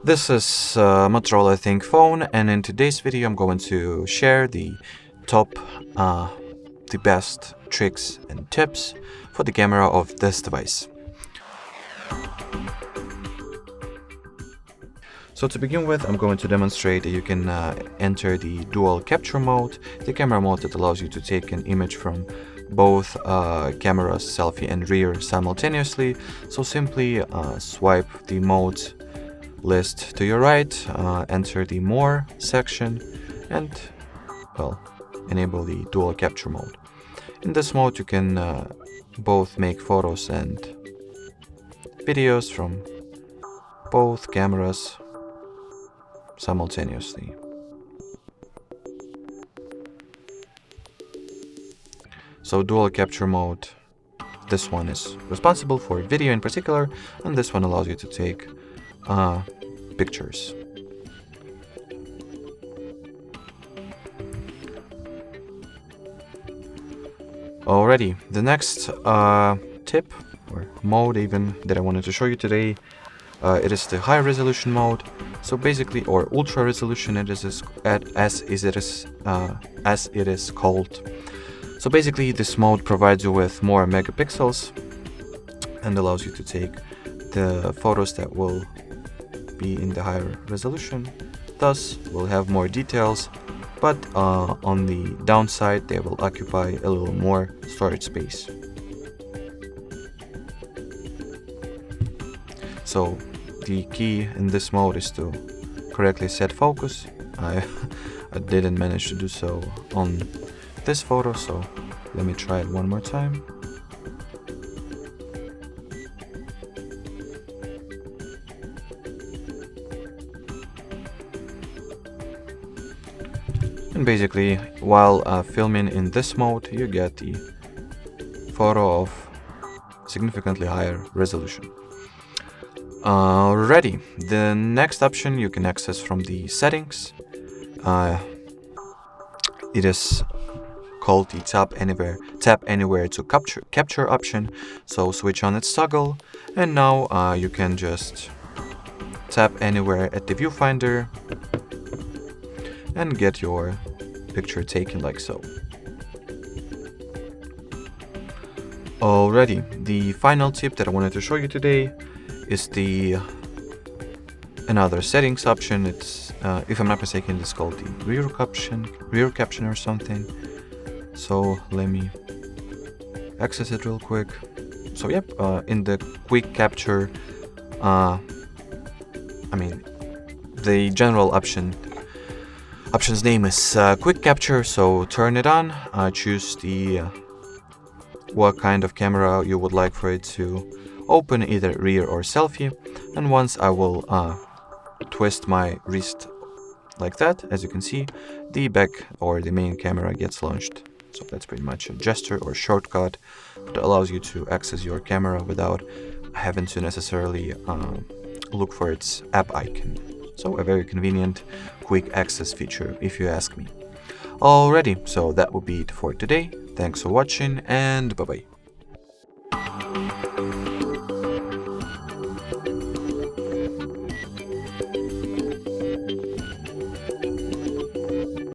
This is Motorola ThinkPhone, and in today's video I'm going to share the best tricks and tips for the camera of this device. So to begin with, I'm going to demonstrate that you can enter the dual capture mode, the camera mode that allows you to take an image from both cameras, selfie and rear simultaneously. So simply swipe the modes list to your right, enter the More section, and enable the dual capture mode. In this mode you can both make photos and videos from both cameras simultaneously. So dual capture mode, this one is responsible for video in particular, and this one allows you to take pictures. Alrighty, the next tip or mode even that I wanted to show you today, it is the high resolution mode. So basically, or ultra resolution, as it is called. So basically, this mode provides you with more megapixels and allows you to take the photos that will be in the higher resolution. Thus, we'll have more details, but on the downside, they will occupy a little more storage space. So the key in this mode is to correctly set focus. I didn't manage to do so on this photo, so let me try it one more time. And basically, while filming in this mode, you get the photo of significantly higher resolution. Alrighty, the next option you can access from the settings. It is called the tap anywhere to capture option. So switch on its toggle, and now you can just tap anywhere at the viewfinder and get your picture taken like so. Alrighty, the final tip that I wanted to show you today is another settings option. It's if I'm not mistaken, it's called the rear caption or something. So let me access it real quick. So yep, in the quick capture, the general option's name is quick capture. So turn it on, choose what kind of camera you would like for it to open, either rear or selfie, and once I will twist my wrist like that, as you can see, the back or the main camera gets launched. So that's pretty much a gesture or shortcut that allows you to access your camera without having to necessarily look for its app icon. So a very convenient quick access feature, if you ask me. Alrighty, so that will be it for today. Thanks for watching, and bye bye.